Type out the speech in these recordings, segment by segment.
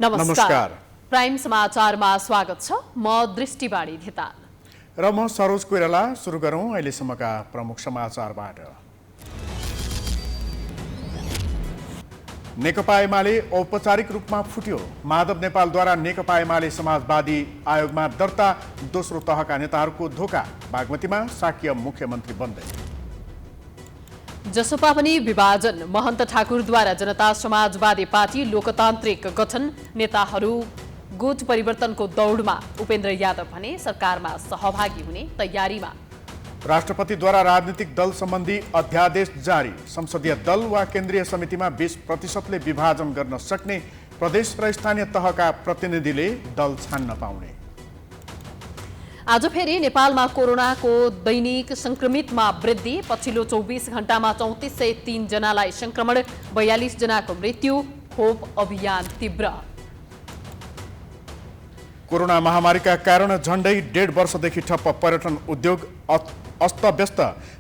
नमस्कार। प्राइम समाचारमा स्वागत छ। म दृष्टिबाणी धिताल र म सरोज कोइराला। सुरु गरौँ अहिलेसम्मका प्रमुख समाचारबाट। नेकपा एमाले औपचारिक रूपमा फुट्यो। माधव नेपालद्वारा नेकपा एमाले समाजवादी आयोगमा दर्ता दोस्रो तहका नेताहरूको धोका। बागमतीमा शाक्य मुख्यमन्त्री बन्दै। जसपा पनि विभाजन। महन्त ठाकुरद्वारा जनता समाजवादी पार्टी लोकतान्त्रिक गठन। नेताहरू गुट परिवर्तनको दौडमा। उपेन्द्र यादव भने सरकारमा सहभागी हुने तयारीमा। राष्ट्रपतिद्वारा राजनीतिक दल सम्बन्धी अध्यादेश जारी। संसदीय दल वा केन्द्रीय समितिमा 20% विभाजन गर्न सक्ने प्रदेश र स्थानीय तहका प्रतिनिधिले दल छान्न पाउने। आज फेरि नेपालमा कोरोनाको दैनिक संक्रमितमा वृद्धि। पछिल्लो 24 घण्टामा 3403 जनालाई संक्रमण, 42 जनाको मृत्यु। खोप अभियान तीव्र। कोरोना महामारीका कारण झण्डै 1.5 वर्षदेखि ठप्प पर्यटन उद्योग अस्तव्यस्त।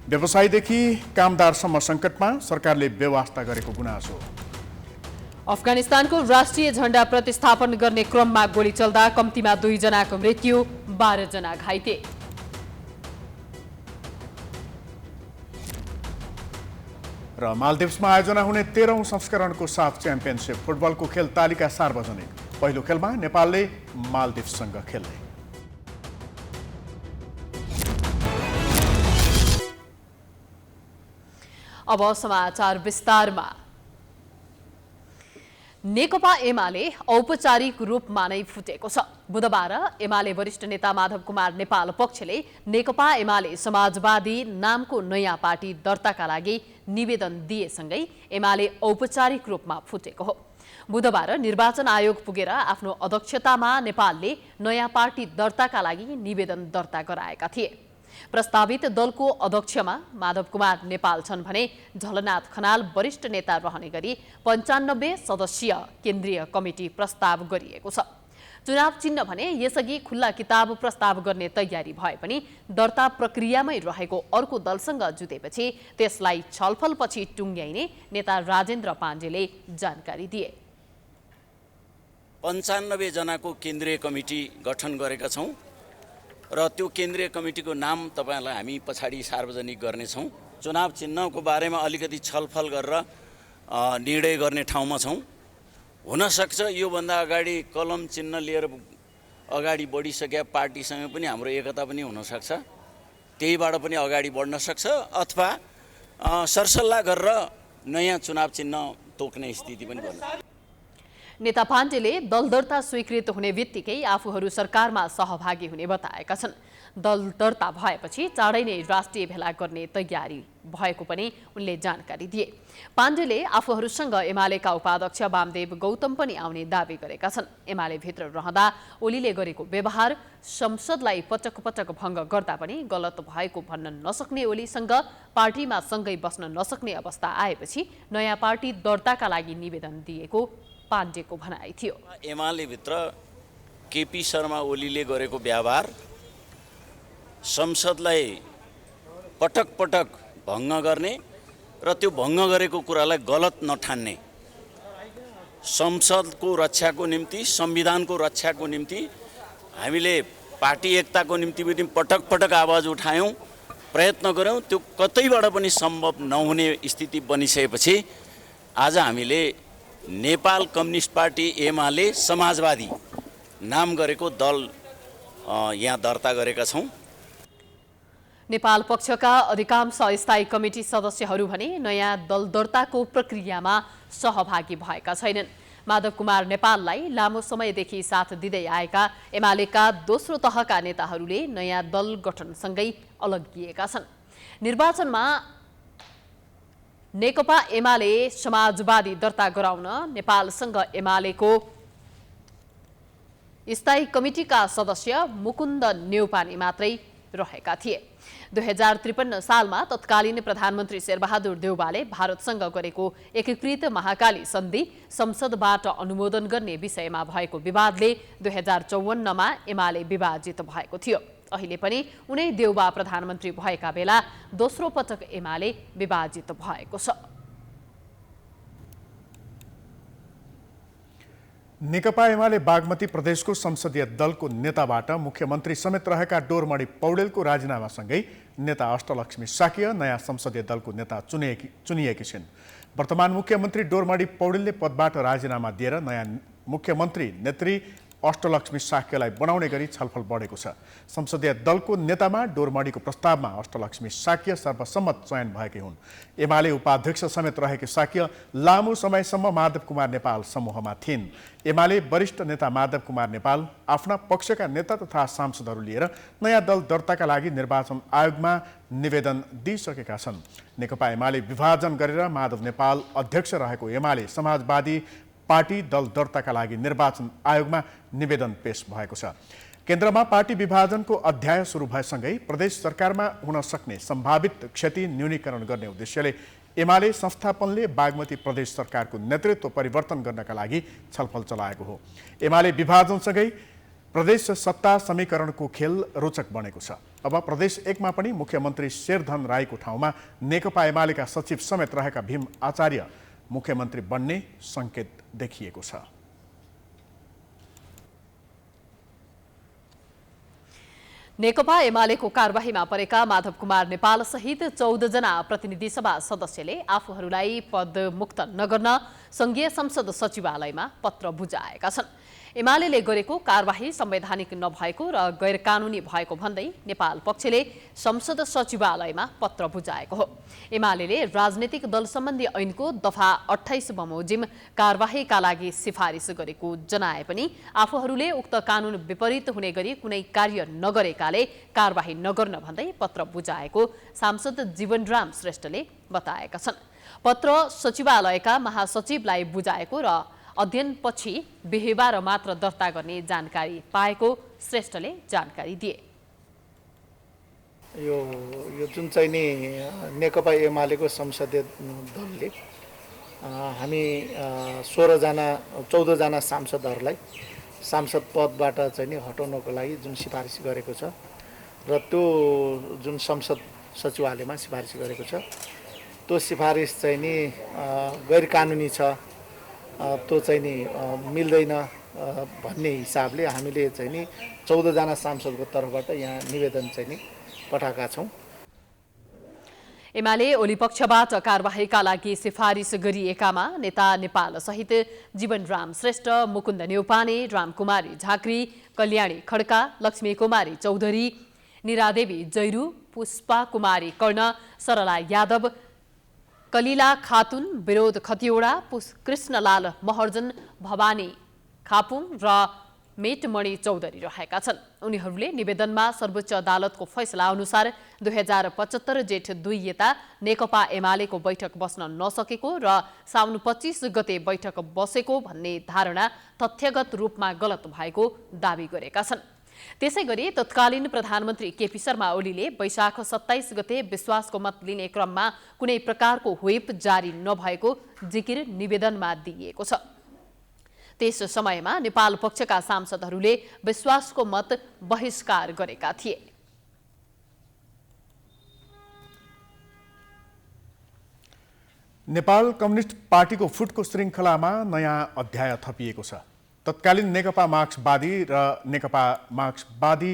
व्यवसायीदेखि कामदारसम्म सङ्कटमा। सरकारले बेवास्ता गरेको गुनासो। अफगानिस्तानको राष्ट्रिय झण्डा प्रतिस्थापन गर्ने क्रममा गोली चल्दा कम्तीमा 2 जनाको मृत्यु, 12 जना घाइते। र मालदिभ्समा आयोजना हुने 13औं संस्करणको साफ च्याम्पियनसिप फुटबलको खेल तालिका सार्वजनिक। पहिलो खेलमा नेपालले मालदिभ्ससँग खेल्ने। अब समाचार विस्तारमा। नेकपा एमाले औपचारिक रूपमा नै फुटेको छ। बुधबार एमाले वरिष्ठ नेता माधव कुमार नेपाल पक्षले नेकपा एमाले समाजवादी नामको नयाँ पार्टी दर्ताका लागि निवेदन दिएसँगै एमाले औपचारिक रूपमा फुटेको हो। बुधबार निर्वाचन आयोग पुगेर आफ्नो अध्यक्षतामा नेपालले नयाँ पार्टी दर्ताका लागि निवेदन दर्ता गराएका थिए। प्रस्तावित दलको अध्यक्षमा माधव कुमार नेपाल छन् भने झलनाथ खनाल वरिष्ठ नेता रहने गरी 95 सदस्यीय केन्द्रीय कमिटी प्रस्ताव गरिएको छ। चुनाव चिन्ह भने यसअघि खुल्ला किताब प्रस्ताव गर्ने तयारी भए पनि दर्ता प्रक्रियामै रहेको अर्को दलसँग जुटेपछि त्यसलाई छलफलपछि टुङ्ग्याइने नेता राजेन्द्र पाण्डेले जानकारी दिए। 95 जनाको केन्द्रीय कमिटी गठन गरेका छौँ र त्यो केन्द्रीय कमिटीको नाम तपाईहरुलाई हामी पछाडि सार्वजनिक गर्नेछौँ। चुनाव चिन्हको बारेमा अलिकति छलफल गरेर निर्णय गर्ने ठाउँमा छौँ। हुनसक्छ योभन्दा अगाडि कलम चिन्ह लिएर अगाडि बढिसकेका पार्टीसँग पनि हाम्रो एकता पनि हुनसक्छ। त्यहीबाट पनि अगाडि बढ्न सक्छ अथवा सरसल्लाह गरेर नयाँ चुनाव चिन्ह तोक्ने स्थिति पनि बन्छ। नेता पाण्डेले दल दर्ता स्वीकृत हुने बित्तिकै आफूहरू सरकारमा सहभागी हुने बताएका छन्। दल दर्ता भएपछि चाँडै नै राष्ट्रिय भेला गर्ने तयारी भएको पनि उनले जानकारी दिए। पाण्डेले आफूहरूसँग एमालेका उपाध्यक्ष वामदेव गौतम पनि आउने दावी गरेका छन्। एमाले भित्र रहँदा ओलीले गरेको व्यवहार संसदलाई पटक पटक भङ्ग गर्दा पनि गलत भएको भन्न नसक्ने ओलीसँग पार्टीमा सँगै बस्न नसक्ने अवस्था आएपछि नयाँ पार्टी दर्ताका लागि निवेदन दिएको पाण्डेको भनाइ थियो। एमाले भित्र केपी शर्मा ओलीले गरेको व्यवहार संसदलाई पटक पटक भङ्ग गर्ने र त्यो भङ्ग गरेको कुरालाई गलत नठान्ने, संसदको रक्षाको निम्ति संविधानको रक्षाको निम्ति हामीले पार्टी एकताको निम्ति पनि पटक पटक आवाज उठायौँ, प्रयत्न गऱ्यौँ। त्यो कतैबाट पनि सम्भव नहुने स्थिति बनिसकेपछि आज हामीले नेपाल कम्युनिस्ट पार्टी एमाले समाजवादी नाम गरेको दल यहाँ दर्ता गरेका छौँ। नेपाल पक्षका अधिकांश स्थायी कमिटी सदस्यहरू भने नयाँ दल दर्ताको प्रक्रियामा सहभागी भएका छैनन्। माधव कुमार नेपाललाई लामो समयदेखि साथ दिँदै आएका एमालेका दोस्रो तहका नेताहरूले नयाँ दल गठनसँगै अलग्गिएका छन्। निर्वाचनमा नेकपा एमाले समाजवादी दर्ता गराउन नेपालसँग एमालेको स्थायी कमिटीका सदस्य मुकुन्द नेउपाने मात्रै रहेका थिए। 2053 सालमा तत्कालीन प्रधानमन्त्री शेरबहादुर देउवाले भारतसँग गरेको एकीकृत महाकाली सन्धि संसदबाट अनुमोदन गर्ने विषयमा भएको विवादले 2054मा एमाले विभाजित भएको थियो। अहिले पनि उनै देउवा प्रधानमन्त्री भएका बेला दोस्रो पटक एमाले विभाजित भएको छ। नेकपा एमाले बागमती प्रदेशको संसदीय दलको नेताबाट मुख्यमन्त्री समेत रहेका डोरमणि पौडेलको राजीनामासँगै नेता अष्टलक्ष्मी साक्य नयाँ संसदीय दलको नेता चुनिएकी छिन्। वर्तमान मुख्यमन्त्री डोरमणि पौडेलले पदबाट राजीनामा दिएर नयाँ मुख्यमन्त्री नेत्री अष्टलक्ष्मी साक्यलाई बनाउने गरी छलफल बढेको छ। संसदीय दलको नेतामा डोरमणिको प्रस्तावमा अष्टलक्ष्मी साक्य सर्वसम्मत चयन भएकी हुन्। एमाले उपाध्यक्ष समेत रहेकी साक्य लामो समयसम्म माधव कुमार नेपाल समूहमा थिइन्। एमाले वरिष्ठ नेता माधव कुमार नेपाल आफ्ना पक्षका नेता तथा सांसदहरू लिएर नयाँ दल दर्ताका लागि निर्वाचन आयोगमा निवेदन दिइसकेका छन्। नेकपा एमाले विभाजन गरेर माधव नेपाल अध्यक्ष रहेको एमाले समाजवादी पार्टी दल दर्ताका लागि निर्वाचन आयोगमा निवेदन पेश भएको छ। केन्द्रमा पार्टी विभाजनको अध्याय सुरु भएसँगै प्रदेश सरकारमा हुन सक्ने सम्भावित क्षति न्यूनीकरण गर्ने उद्देश्यले एमाले संस्थापनले बागमती प्रदेश सरकारको नेतृत्व परिवर्तन गर्नका लागि छलफल चलाएको हो। एमाले विभाजनसँगै प्रदेश सत्ता समीकरणको खेल रोचक बनेको छ। अब प्रदेश 1 मा पनि मुख्यमन्त्री शेरधन राईको ठाउँमा नेकपा एमालेका सचिव समेत रहेका भीम आचार्य मुख्यमन्त्री बन्ने संकेत देखिएको छ। नेकपा एमालेको कारबाहीमा परेका माधव कुमार नेपाल सहित 14 जना प्रतिनिधि सभा सदस्यले आफूहरूलाई पदमुक्त नगर्न संघीय संसद सचिवालयमा पत्र बुझाएका छन्। एमालेले गरेको कारबाही संवैधानिक नभएको र गैरकानुनी भएको भन्दै नेपाल पक्षले संसद सचिवालयमा पत्र बुझाएको हो। एमालेले राजनीतिक दल सम्बन्धी ऐनको दफा 28 बमोजिम कारबाहीका लागि सिफारिस गरेको जनाए पनि आफूहरूले उक्त कानुन विपरीत हुने गरी कुनै कार्य नगरेकाले कारबाही नगर्न भन्दै पत्र बुझाएको सांसद जीवनराम श्रेष्ठले बताएका छन्। पत्र सचिवालयका महासचिवलाई बुझाएको र अध्ययनपछि बिहिबार मात्र दर्ता गर्ने जानकारी पाएको श्रेष्ठले जानकारी दिए। यो जुन चाहिँ नि नेकपा एमालेको संसदीय दलले हामी 14 जना सांसदहरूलाई सांसद पदबाट चाहिँ नि हटाउनको लागि जुन सिफारिस गरेको छ र त्यो जुन संसद सचिवालयमा सिफारिस गरेको छ त्यो सिफारिस चाहिँ नि गैर कानुनी छ, त्यो चाहिँ नि मिल्दैन भन्ने हिसाबले हामीले चाहिँ नि 14 जना सांसदको तर्फबाट यहाँ निवेदन चाहिँ नि पठाएका छौँ। एमाले ओलीपक्षबाट कारबाहीका लागि सिफारिस गरिएकामा नेता नेपाल सहित जीवनराम श्रेष्ठ, मुकुन्द न्यौपाने, रामकुमारी झाँक्री, कल्याणी खड्का, लक्ष्मी कुमारी चौधरी, निरादेवी जैरू, पुष्पा कुमारी कर्ण, सरला यादव, कलिला खातुन, विरोध खतिवडा, कृष्णलाल महर्जन, भवानी खापुङ र मेटमणि चौधरी रहेका छन्। उनीहरूले निवेदनमा सर्वोच्च अदालतको फैसला अनुसार 2075 जेठ 2 यता नेकपा एमालेको बैठक बस्न नसकेको र साउन 25 गते बैठक बसेको भन्ने धारणा तथ्यगत रूपमा गलत भएको दावी गरेका छन्। त्यसैगरी तत्कालीन प्रधानमन्त्री केपी शर्मा ओलीले वैशाख 27 गते विश्वासको मत लिने क्रममा कुनै प्रकारको व्हिप जारी नभएको जिकिर निवेदनमा दिइएको छ। त्यस समयमा नेपाल पक्षका सांसदहरूले विश्वासको मत बहिष्कार गरेका थिए। नेपाल कम्युनिस्ट पार्टीको फुटको श्रृङ्खलामा नयाँ अध्याय थपिएको छ। तत्कालीन नेकपा मार्क्सवादी र नेकपा मार्क्सवादी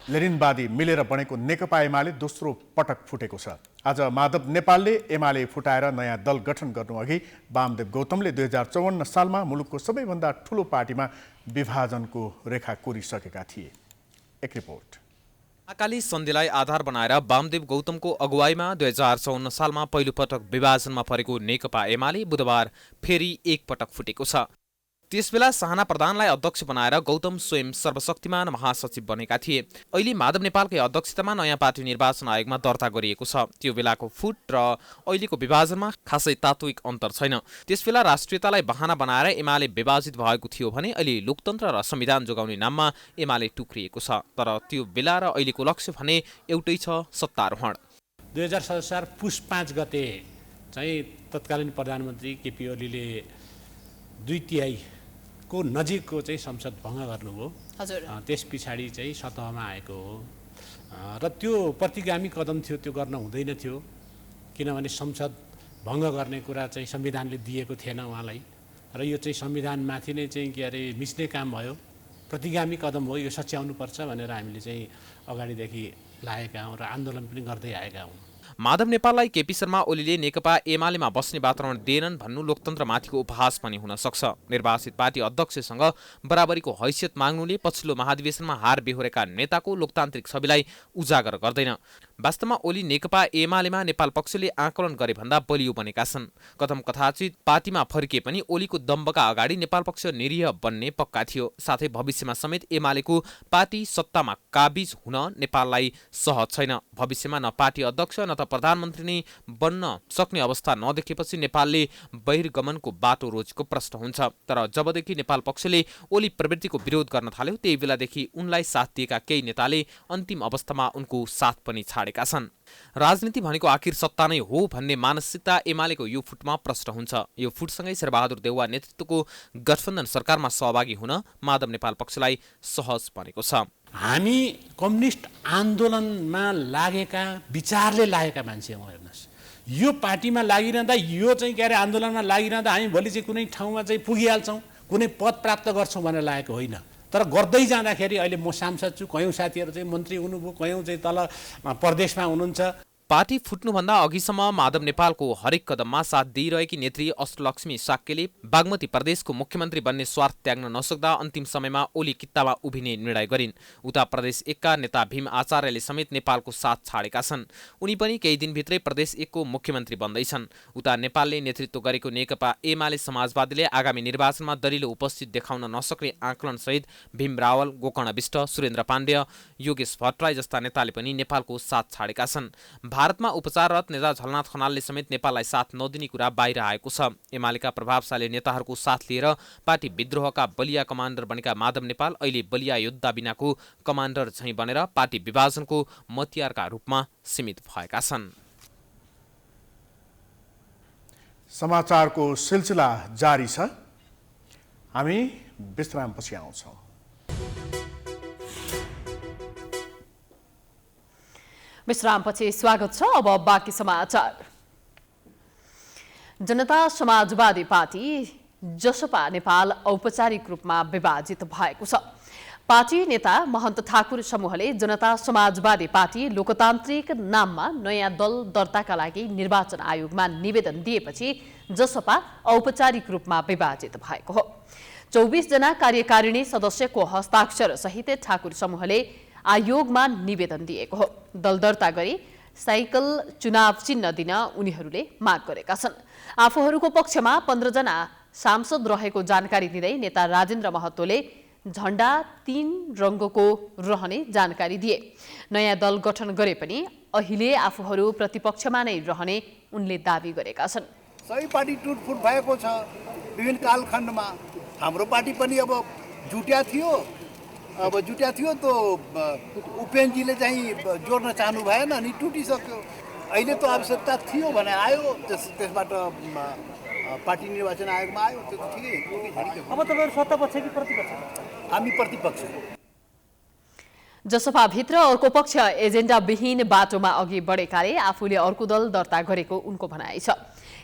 लेनिनवादी मिलेर बनेको नेकपा एमाले दोस्रो पटक फुटेको छ। आज माधव नेपालले एमाले फुटाएर नयाँ दल गठन गर्नुअघि वामदेव गौतमले 2054 सालमा मुलुकको सबैभन्दा ठूलो पार्टीमा विभाजनको रेखा कोरिसकेका थिए। एक रिपोर्ट। महाकाली सन्धिलाई आधार बनाएर वामदेव गौतमको अगुवाईमा 2054 सालमा पहिलोपटक विभाजनमा परेको नेकपा एमाले बुधबार फेरि एकपटक फुटेको छ। त्यसबेला साहना प्रधानलाई अध्यक्ष बनाएर गौतम स्वयं सर्वशक्तिमान महासचिव बनेका थिए। अहिले माधव नेपालकै अध्यक्षतामा नयाँ पार्टी निर्वाचन आयोगमा दर्ता गरिएको छ। त्यो बेलाको फुट र अहिलेको विभाजनमा खासै तात्विक अन्तर छैन। त्यसबेला राष्ट्रियतालाई बहाना बनाएर एमाले विभाजित भएको थियो भने अहिले लोकतन्त्र र संविधान जोगाउने नाममा एमाले टुक्रिएको छ। तर त्यो बेला र अहिलेको लक्ष्य भने एउटै छ, सत्तारोहण। 2077 पुस 5 गते चाहिँ तत्कालीन प्रधानमन्त्री केपी ओलीले 2/3 को नजिकको चाहिँ संसद भङ्ग गर्नुभयो। हजुर। त्यस पछाडि चाहिँ सतहमा आएको हो र त्यो प्रतिगामी कदम थियो, त्यो गर्न हुँदैन थियो किनभने संसद भङ्ग गर्ने कुरा चाहिँ संविधानले दिएको थिएन उहाँलाई। र यो चाहिँ संविधानमाथि नै चाहिँ के अरे मिच्ने काम भयो, प्रतिगामी कदम हो, यो सच्याउनुपर्छ भनेर हामीले चाहिँ अगाडिदेखि लागेका हौँ र आन्दोलन पनि गर्दै आएका हौँ। माधव नेपाललाई केपी शर्मा ओलीले नेकपा एमालेमा बस्ने वातावरण दिएनन् भन्नु लोकतन्त्रमाथिको उपहास पनि हुन सक्छ। निर्वाचित पार्टी अध्यक्षसँग बराबरीको हैसियत माग्नुले पछिल्लो महाधिवेशनमा हार बेहोरेका नेताको लोकतान्त्रिक छविलाई उजागर गर्दैन। वास्तवमा ओली नेकपा एमालेमा नेपाल पक्षले आकलन गरे भन्दा बलियो बनेका छन्। कथम कथाचित पार्टीमा फर्किए पनि ओलीको दम्बका अगाडि नेपाल पक्ष निरीह बन्ने पक्का थियो। साथै भविष्यमा समेत एमालेको पार्टी सत्तामा काबिज हुन नेपाललाई सहज छैन। भविष्यमा न पार्टी अध्यक्ष न त प्रधानमन्त्री नै बन्न सक्ने अवस्था नदेखेपछि नेपालले बहिर्गमनको बाटो रोजेको प्रश्न हुन्छ। तर जबदेखि नेपाल पक्षले ओली प्रवृत्तिको विरोध गर्न थाल्यो त्यही बेलादेखि उनलाई साथ दिएका केही नेताले अन्तिम अवस्थामा उनको साथ पनि छाडेका छन्। राजनीति भनेको आखिर सत्ता नै हो भन्ने मानसिकता एमालेको यो फुटमा प्रष्ट हुन्छ। यो फुटसँगै शेरबहादुर देउवा नेतृत्वको गठबन्धन सरकारमा सहभागी हुन माधव नेपाल पक्षलाई सहज बनेको छ। हामी कम्युनिस्ट आन्दोलनमा लागेका विचारले लागेका मान्छे हौँ। हेर्नुहोस्, यो पार्टीमा लागिरहँदा यो चाहिँ के अरे आन्दोलनमा लागिरहँदा हामी भोलि चाहिँ कुनै ठाउँमा चाहिँ पुगिहाल्छौँ, कुनै पद प्राप्त गर्छौँ भनेर लागेको होइन। तर गर्दै जाँदाखेरि अहिले म सांसद छु, कयौँ साथीहरू चाहिँ मन्त्री हुनुभयो, कयौँ चाहिँ तल प्रदेशमा हुनुहुन्छ। पार्टी फुट्नुभन्दा अघिसम्म माधव नेपालको हरेक कदममा साथ दिइरहेकी नेत्री अष्टलक्ष्मी साक्यले बागमती प्रदेशको मुख्यमन्त्री बन्ने स्वार्थ त्याग्न नसक्दा अन्तिम समयमा ओली कित्तामा उभिने निर्णय गरिन्। उता प्रदेश 1 का नेता भीम आचार्यले समेत नेपालको साथ छाडेका छन्। उनी पनि केही दिनभित्रै प्रदेश 1 को मुख्यमन्त्री बन्दैछन्। उता नेपालले नेतृत्व गरेको नेकपा एमाले समाजवादीले आगामी निर्वाचनमा दलिलो उपस्थित देखाउन नसक्ने आकलनसहित भीम रावल, गोकर्ण बिष्ट, सुरेन्द्र पाण्डेय, योगेश भट्टराई जस्ता नेताले पनि नेपालको साथ छाडेका छन्। भारतमा उपचाररत नेता झलनाथ खनालले समेत नेपाललाई साथ नदिने कुरा बाहिर आएको छ। एमालेका प्रभावशाली नेताहरूको साथ लिएर पार्टी विद्रोहका बलिया कमान्डर बनेका माधव नेपाल अहिले बलिया योद्धा बिनाको कमान्डर झैं बनेर पार्टी विभाजनको मतियारका रूपमा सीमित भएका छन्। समाचारको सिलसिला जारी छ। हामी विश्रामपछि आउँछौँ। विश्रामपछि स्वागत छ। अब बाँकी समाचार। जनता समाजवादी पार्टी जसपा नेपाल औपचारिक रूपमा विभाजित भएको छ। पार्टी नेता महन्त ठाकुर समूहले जनता समाजवादी पार्टी लोकतान्त्रिक नाममा नयाँ दल दर्ताका लागि निर्वाचन आयोगमा निवेदन दिएपछि जसपा औपचारिक रूपमा विभाजित भएको हो। 24 जना कार्यकारिणी सदस्यको हस्ताक्षर सहित ठाकुर समूहले आयोगमा निवेदन दिएको हो। दल दर्ता गरी साइकल चुनाव चिन्ह दिन उनीहरूले माग गरेका छन्। आफूहरूको पक्षमा 15 जना सांसद रहेको जानकारी दिँदै नेता राजेन्द्र महतोले झण्डा 3 रङ्गको रहने जानकारी दिए। नयाँ दल गठन गरे पनि अहिले आफूहरू प्रतिपक्षमा नै रहने उनले दावी गरेका छन्। सबै पार्टी टुटफुट भएको छ। विभिन्न कालखण्डमा हाम्रो पार्टी पनि अब जुट्या थियो त उपेन्द्रजीले चाहिँ जोड्न चाहनु भएन अनि टुटिसक्यो। अहिले त आवश्यकता थियो भने आयो, त्यसबाट पार्टी निर्वाचन आयोगमा आयो। त्यो त ठिकै। अब तपाईँहरू सत्तापक्ष कि प्रतिपक्ष? हामी प्रतिपक्ष। जसपाभित्र अर्को पक्ष एजेन्डा विहीन बाटोमा अघि बढेकाले आफूले अर्को दल दर्ता गरेको उनको भनाइ छ।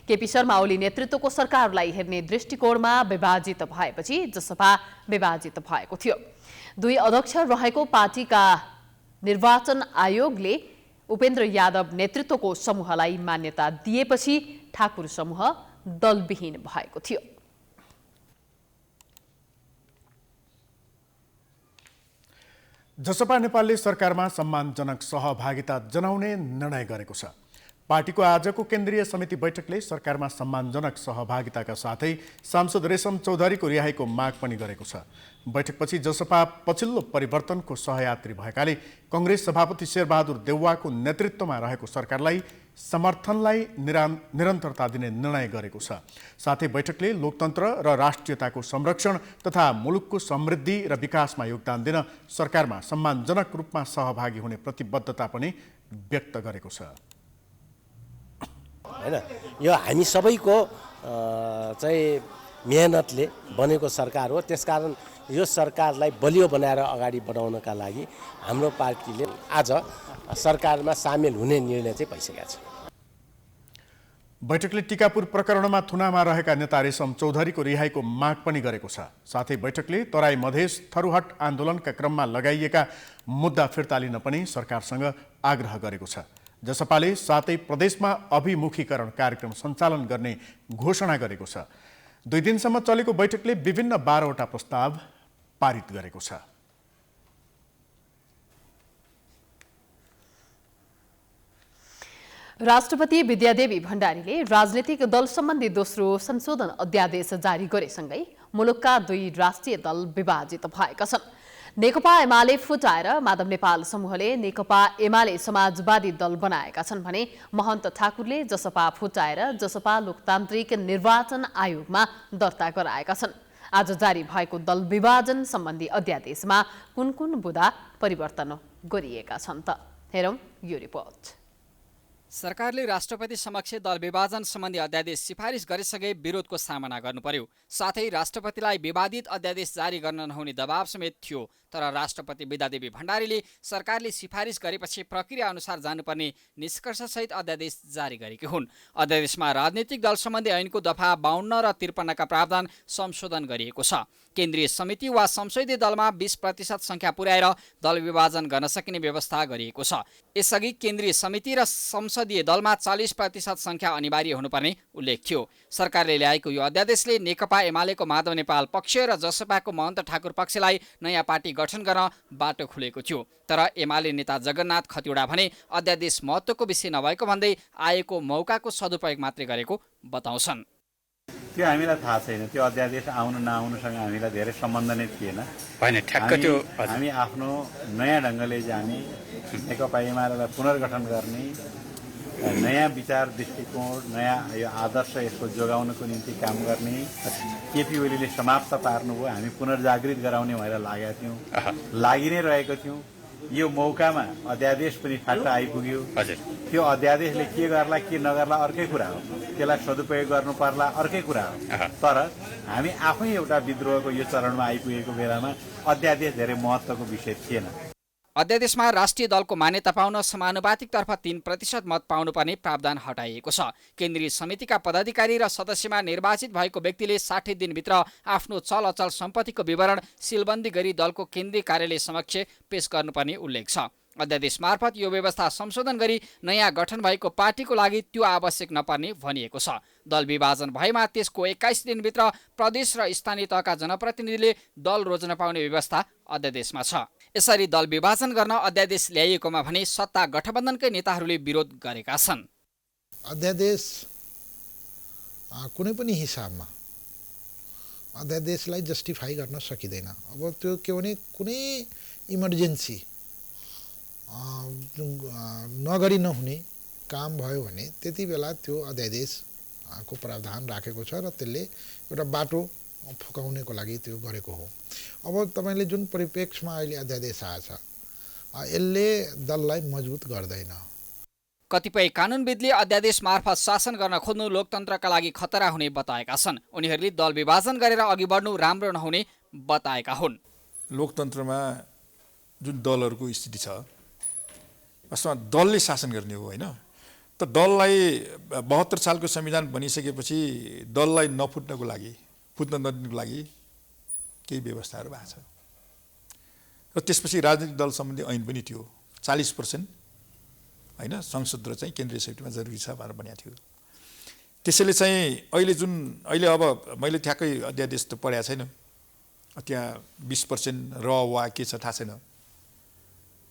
केपी शर्मा ओली नेतृत्वको सरकारलाई हेर्ने दृष्टिकोणमा विभाजित भएपछि जसपा विभाजित भएको थियो। 2 अध्यक्ष रहेको पार्टीका निर्वाचन आयोगले उपेन्द्र यादव नेतृत्वको समूहलाई मान्यता दिएपछि ठाकुर समूह दलविहीन भएको थियो। जसपा नेपालले सरकारमा सम्मानजनक सहभागिता जनाउने निर्णय गरेको छ। पार्टीको आजको केन्द्रीय समिति बैठकले सरकारमा सम्मानजनक सहभागिताका साथै सांसद रेशम चौधरीको रिहाईको माग पनि गरेको छ। बैठकपछि जसपा पछिल्लो परिवर्तनको सहयात्री भएकाले कङ्ग्रेस सभापति शेरबहादुर देउवाको नेतृत्वमा रहेको सरकारलाई समर्थनलाई निरन्तरता दिने निर्णय गरेको छ। साथै बैठकले लोकतन्त्र र राष्ट्रियताको संरक्षण तथा मुलुकको समृद्धि र विकासमा योगदान दिन सरकारमा सम्मानजनक रूपमा सहभागी हुने प्रतिबद्धता पनि व्यक्त गरेको छ। हैन, यो हामी सबैको चाहिँ मेहनतले बनेको सरकार हो। त्यसकारण यो सरकारलाई बलियो बनाएर अगाडि बढाउनका लागि हाम्रो पार्टीले आज सरकारमा सामेल हुने निर्णय चाहिँ भइसकेको छ। बैठकले टिकापुर प्रकरणमा थुनामा रहेका नेता रेशम चौधरीको रिहाईको माग पनि गरेको छ। साथै बैठकले तराई मधेस थरुहट आन्दोलनका क्रममा लगाइएका मुद्दा फिर्ता लिन पनि सरकारसँग आग्रह गरेको छ। जसपाले सातै प्रदेशमा अभिमुखीकरण कार्यक्रम सञ्चालन गर्ने घोषणा गरेको छ। 2 दिनसम्म चलेको बैठकले विभिन्न 12वटा प्रस्ताव पारित गरेको छ। राष्ट्रपति विद्यादेवी भण्डारीले राजनीतिक दल सम्बन्धी दोस्रो संशोधन अध्यादेश जारी गरेसँगै मुलुकका 2 राष्ट्रिय दल विभाजित भएका छन्। नेकपा एमाले फुटाएर माधव नेपाल समूहले नेकपा एमाले समाजवादी दल बनाएका छन् भने महन्त ठाकुरले जसपा फुटाएर जसपा लोकतान्त्रिक निर्वाचन आयोगमा दर्ता गराएका छन्। आज जारी भएको दल विभाजन सम्बन्धी अध्यादेशमा कुन बुँदा परिवर्तन गरिएका छन् त हेरौं यो रिपोर्ट। सरकारले राष्ट्रपति समक्ष दल विभाजन सम्बन्धी अध्यादेश सिफारिस गरिसके विरोधको सामना गर्नु पर्यो। साथै राष्ट्रपतिलाई विवादित अध्यादेश जारी गर्न नहुने दबाव समेत थियो। तर राष्ट्रपति विद्यादेवी भण्डारीले सरकारले सिफारिस गरेपछि प्रक्रिया अनुसार जानुपर्ने निष्कर्षसहित अध्यादेश जारी गरेकी हुन्। अध्यादेशमा राजनीतिक दल सम्बन्धी ऐनको दफा 52 र 53 का प्रावधान संशोधन गरिएको छ। केन्द्रीय समिति वा संसदीय दलमा 20% संख्या पुर्याएर दल विभाजन गर्न सकिने व्यवस्था गरिएको छ। यसअघि केन्द्रीय समिति र संसदीय दलमा 40% संख्या अनिवार्य हुनुपर्ने उल्लेख थियो। सरकारले ल्याएको यो अध्यादेशले नेकपा एमालेको माधव नेपाल पक्ष र जसपाको महन्त ठाकुर पक्षलाई नयाँ पार्टी गठन गर्न बाटो खुलेको थियो। तर एमाले नेता जगन्नाथ खतिवडा भने अध्यादेश महत्त्वको विषय नभएको भन्दै आएको मौकाको सदुपयोग मात्रै गरेको बताउँछन्। त्यो हामीलाई थाहा छैन। त्यो अध्यादेश आउनु नआउनुसँग हामीलाई धेरै सम्बन्ध नै थिएन। हामी आफ्नो नयाँ ढङ्गले जाने, नेकपा एमालेलाई पुनर्गठन गर्ने, नयाँ विचार दृष्टिकोण, नयाँ यो आदर्श यसको जोगाउनको निम्ति काम गर्ने, केपी ओलीले समाप्त पार्नुभयो, हामी पुनर्जागृत गराउने भएर लागेका थियौँ, लागि नै रहेको थियौँ। यो मौकामा अध्यादेश पनि फाट्ट आइपुग्यो। त्यो अध्यादेशले के गर्ला के नगर्ला अर्कै कुरा हो, त्यसलाई सदुपयोग गर्नु पर्ला अर्कै कुरा हो। तर हामी आफै एउटा विद्रोहको यो चरणमा आइपुगेको बेलामा अध्यादेश धेरै महत्त्वको विषय थिएन। अध्यादेशमा राष्ट्रिय दलको मान्यता पाउन समानुपातिकतर्फ 3% मत पाउनुपर्ने प्रावधान हटाइएको छ। केन्द्रीय समितिका पदाधिकारी र सदस्यमा निर्वाचित भएको व्यक्तिले 60 दिनभित्र आफ्नो चल अचल सम्पत्तिको विवरण सिलबन्दी गरी दलको केन्द्रीय कार्यालय समक्ष पेश गर्नुपर्ने उल्लेख छ। अध्यादेश मार्फत यो व्यवस्था संशोधन गरी नयाँ गठन भएको पार्टीको लागि त्यो आवश्यक नपर्ने भनिएको छ। दल विभाजन भएमा त्यसको 21 दिनभित्र प्रदेश र स्थानीय तहका जनप्रतिनिधिले दल रोज्न पाउने व्यवस्था अध्यादेशमा छ। यसरी दल विभाजन गर्न अध्यादेश ल्याइएकोमा भने सत्ता गठबन्धनकै नेताहरूले विरोध गरेका छन्। अध्यादेश कुनै पनि हिसाबमा अध्यादेशलाई जस्टिफाई गर्न सकिँदैन। अब त्यो के भने कुनै इमर्जेन्सी नगरी नहुने काम भयो भने त्यति बेला त्यो अध्यादेशको प्रावधान राखेको छ र त्यसले एउटा बाटो फुकाउनेको लागि त्यो गरेको हो। अब तपाईले जुन परिप्रेक्ष्यमा अहिले अध्यादेश आएछ यसले दललाई मजबुत गर्दैन। कतिपय कानुनविदले अध्यादेश मार्फत शासन गर्न खोज्नु लोकतन्त्रका लागि खतरा हुने बताएका छन्। उनीहरूले दल विभाजन गरेर अघि बढ्नु राम्रो नहुने बताएका हुन्। लोकतन्त्रमा जुन दलहरूको स्थिति छ वास्तवमा दलले शासन गर्ने हो होइन। त दललाई 72 सालको संविधान बनिसकेपछि दललाई नफुट्नको लागि फुट्न नदिनको लागि केही व्यवस्थाहरू भएको छ र त्यसपछि राजनीतिक दल सम्बन्धी ऐन पनि थियो। 40% होइन संसद र चाहिँ केन्द्रीय समितिमा जरुरी छ भनेर भनेको थियो। त्यसैले चाहिँ अहिले अब मैले ठ्याक्कै अध्यादेश त पढेको छैन, त्यहाँ 20% र वा के छ थाहा छैन।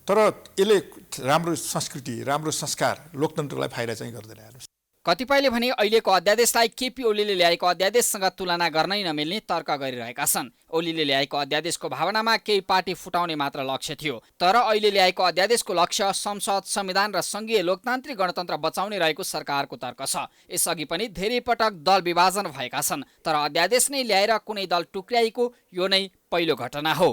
तर यसले राम्रो संस्कृति राम्रो संस्कार लोकतन्त्रलाई फाइदा चाहिँ गर्दैन। हेर्नुहोस् कतिपयले भने अहिलेको अध्यादेशलाई केपी ओलीले ल्याएको अध्यादेशसँग तुलना गर्नै नमिल्ने तर्क गरिरहेका छन्। ओलीले ल्याएको अध्यादेशको भावनामा केही पार्टी फुटाउने मात्र लक्ष्य थियो। तर अहिले ल्याएको अध्यादेशको लक्ष्य संसद संविधान र संघीय लोकतान्त्रिक गणतन्त्र बचाउने रहेको सरकारको तर्क छ। यसअघि पनि धेरै पटक दल विभाजन भएका छन्। तर अध्यादेश नै ल्याएर कुनै दल टुक्र्याएको यो नै पहिलो घटना हो।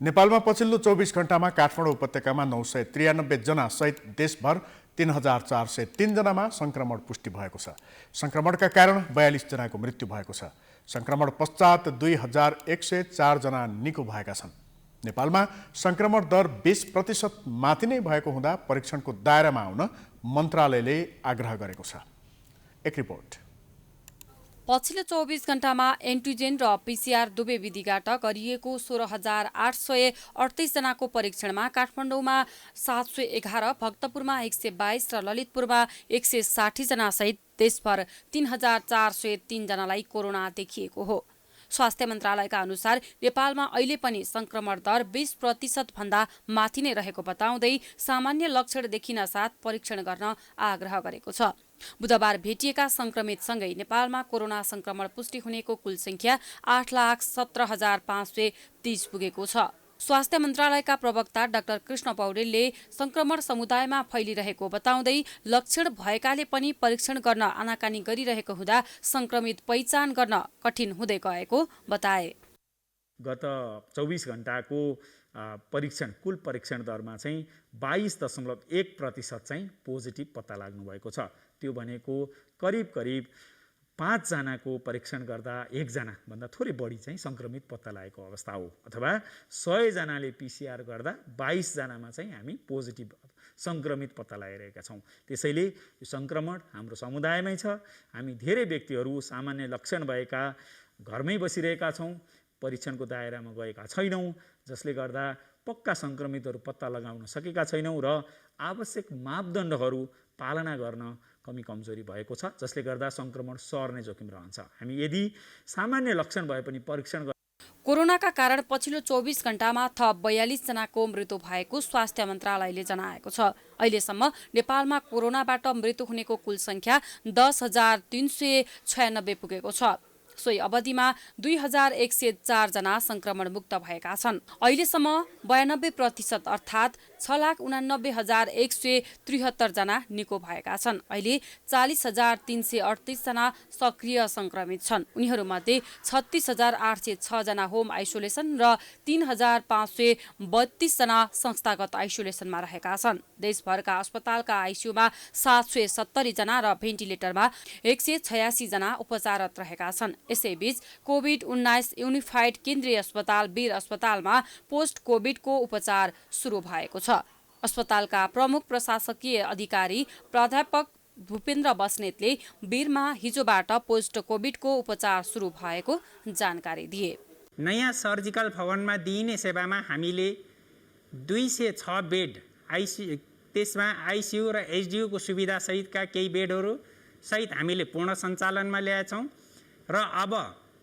नेपालमा पछिल्लो 24 घण्टामा काठमाडौँ उपत्यकामा 993 जना सहित देशभर 3403 जनामा संक्रमण पुष्टि भएको छ। संक्रमणका कारण 42 जनाको मृत्यु भएको छ। संक्रमण पश्चात 2104 जना निको भएका छन्। नेपालमा संक्रमण दर 20% माथि नै भएको हुँदा परीक्षणको दायरामा आउन मन्त्रालयले आग्रह गरेको छ। एक रिपोर्ट। पछिल्लो 24 घण्टामा एन्टिजेन र पीसीआर दुवै विधिबाट गरिएको 16,838 जनाको परीक्षणमा काठमाडौँमा 711, भक्तपुरमा 122 र ललितपुरमा 160 जना सहित देशभर 3,403 जनालाई कोरोना देखिएको हो। स्वास्थ्य मन्त्रालयका अनुसार नेपालमा अहिले पनि संक्रमण दर 20% भन्दा माथि नै रहेको बताउँदै सामान्य लक्षण देखिन साथ परीक्षण गर्न आग्रह गरेको छ। बुधबार भेटिएका संक्रमितसँगै नेपालमा कोरोना संक्रमण पुष्टि हुनेको कुल संख्या 8,17,530 पुगेको छ। स्वास्थ्य मन्त्रालयका प्रवक्ता डाक्टर कृष्ण पौडेलले संक्रमण समुदायमा फैलिरहेको बताउँदै लक्षण भएकाले पनि परीक्षण गर्न आनाकानी गरिरहेको हुँदा संक्रमित पहिचान गर्न कठिन हुँदै गएको बताए। गत 24 घण्टाको कुल परीक्षण दरमा चाहिँ 22.1% चाहिँ पोजिटिभ पत्ता लाग्नु भएको छ। त्यो भनेको करिब 5 जनाको परीक्षण गर्दा 1 जना भन्दा थोरै बढी चाहिँ संक्रमित पत्ता लागेको अवस्था हो। अथवा 100 जनाले पीसीआर गर्दा 22 जनामा चाहिँ हामी पोजिटिभ संक्रमित पत्ता लगाइरहेका छौँ। त्यसैले यो संक्रमण हाम्रो समुदायमै छ। हामी धेरै व्यक्तिहरू सामान्य लक्षण भएका घरमै बसिरहेका छौँ, परीक्षणको दायरामा गएका छैनौँ, जसले गर्दा पक्का संक्रमितहरू पत्ता लगाउन सकेका छैनौँ र आवश्यक मापदण्डहरू पालना गर्न कमी कमजोरी भएको छ, जसले गर्दा संक्रमण सर्ने जोखिम रहन्छ। हामी यदि सामान्य लक्षण भए पनि परीक्षण कोरोनाका कारण पछिल्लो 24 घण्टामा थप 42 जनाको मृत्यु भएको स्वास्थ्य मन्त्रालयले जनाएको छ। अहिलेसम्म नेपालमा कोरोनाबाट मृत्यु हुनेको कुल संख्या 10,396 पुगेको छ। सोही अवधिमा 2,104 जना संक्रमण मुक्त भएका छन्। अहिलेसम्म 92% अर्थात् 6,89,173 जना निको भएका छन्। अहिले 40,338 जना सक्रिय संक्रमित छन्। उनीहरूमध्ये 36,806 जना होम आइसोलेसन र 3,532 जना संस्थागत आइसोलेसनमा रहेका छन्। देशभरका अस्पतालका आइसियूमा 770 जना र भेन्टिलेटरमा 186 जना उपचाररत रहेका छन्। यसैबीच कोभिड-19 युनिफाइड केन्द्रीय अस्पताल वीर अस्पतालमा पोस्ट कोभिडको उपचार सुरु भएको छ। अस्पतालका प्रमुख प्रशासकीय अधिकारी प्राध्यापक भूपेन्द्र बस्नेतले वीरमा हिजोबाट पोस्ट कोभिडको उपचार सुरु भएको जानकारी दिए। नयाँ सर्जिकल भवनमा दिइने सेवामा हामीले 206 बेड त्यसमा आइसियू र एचडियूको सुविधा सहितका केही बेडहरू सहित हामीले पूर्ण सञ्चालनमा ल्याएछौँ र अब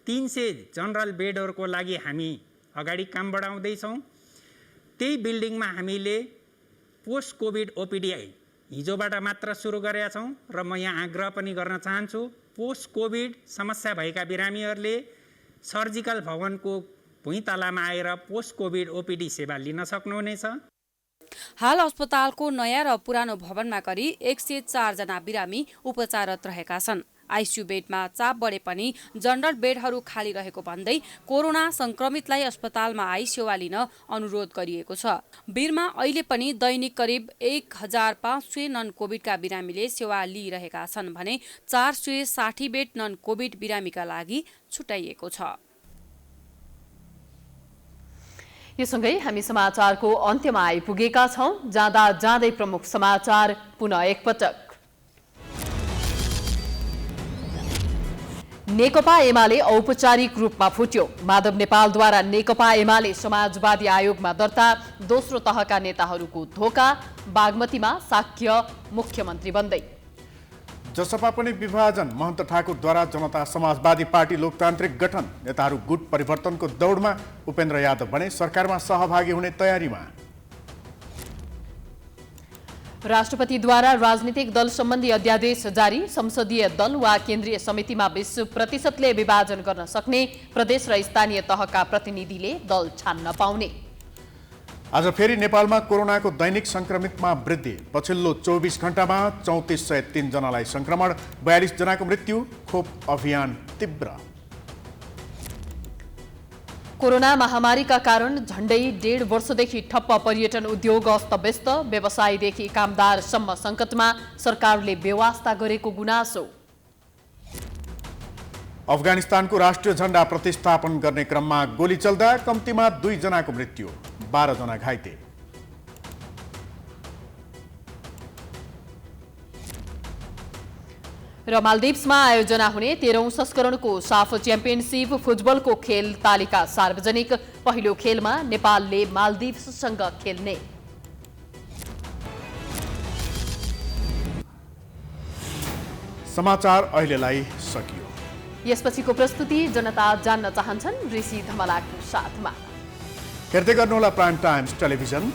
300 जनरल बेडहरूको लागि हामी अगाडि काम बढाउँदैछौँ। त्यही बिल्डिङमा हामीले पोस्ट कोभिड ओपिडी हिजोबाट मात्र सुरु गरेका छौँ र म यहाँ आग्रह पनि गर्न चाहन्छु, पोस्ट कोभिड समस्या भएका बिरामीहरूले सर्जिकल भवनको भुइँतलामा आएर पोस्ट कोभिड ओपिडी सेवा लिन सक्नुहुनेछ। हाल अस्पतालको नयाँ र पुरानो भवनमा गरी 104 जना बिरामी उपचाररत रहेका छन्। आइसियू बेडमा चाप बढे पनि जनरल बेडहरू खाली रहेको भन्दै कोरोना संक्रमितलाई अस्पतालमा आई सेवा लिन अनुरोध गरिएको छ। वीरमा अहिले पनि दैनिक करिब 1,500 नन कोभिडका बिरामीले सेवा लिइरहेका छन् भने 460 बेड नन कोभिड बिरामीका लागि छुट्याइएको छ। यो सँगै हामी समाचारको अन्त्यमा आइपुगेका छौं। जाँदा जाँदै प्रमुख समाचार पुनः एकपटक। नेकपा एमाले औपचारिक रूपमा फुट्यो। माधव नेपालद्वारा नेकपा एमाले समाजवादी आयोगमा दर्ता, दोस्रो तहका नेताहरूको धोका। बागमतीमा शाक्य मुख्यमन्त्री बन्दै। जसपा पनि विभाजन, महन्त ठाकुरद्वारा जनता समाजवादी पार्टी लोकतान्त्रिक गठन। नेताहरू गुट परिवर्तनको दौडमा, उपेन्द्र यादव भने सरकारमा सहभागी हुने तयारीमा। राष्ट्रपतिद्वारा राजनीतिक दल सम्बन्धी अध्यादेश जारी। संसदीय दल वा केन्द्रीय समितिमा 20% विभाजन गर्न सक्ने, प्रदेश र स्थानीय तहका प्रतिनिधिले दल छान्न पाउने। आज फेरि नेपालमा कोरोनाको दैनिक संक्रमितमा वृद्धि। पछिल्लो 24 घण्टामा 3403 जनालाई संक्रमण, 42 जनाको मृत्यु। खोप अभियान तीव्र। कोरोना महामारीका कारण झण्डै 1.5 वर्षदेखि ठप्प पर्यटन उद्योग अस्तव्यस्त। व्यवसायीदेखि कामदारसम्म सङ्कटमा, सरकारले बेवास्ता गरेको गुनासो। अफगानिस्तानको राष्ट्रिय झण्डा प्रतिस्थापन गर्ने क्रममा गोली चल्दा कम्तीमा 2 जनाको मृत्यु, 12 जना घाइते। र मालदिप्समा आयोजना हुने 13औं संस्करणको साफ च्याम्पियनसिप फुटबलको खेल तालिका सार्वजनिक। पहिलो खेलमा नेपालले मालदिप्ससँग खेल्ने। समाचार अहिलेलाई सकियो। यसपछिको प्रस्तुति जनता जान्न चाहन्छन् ऋषि धमलाको साथमा। हेर्दै गर्नुहोला प्राइम टाइम्स टेलिभिजन।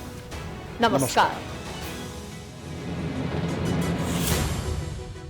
नमस्कार।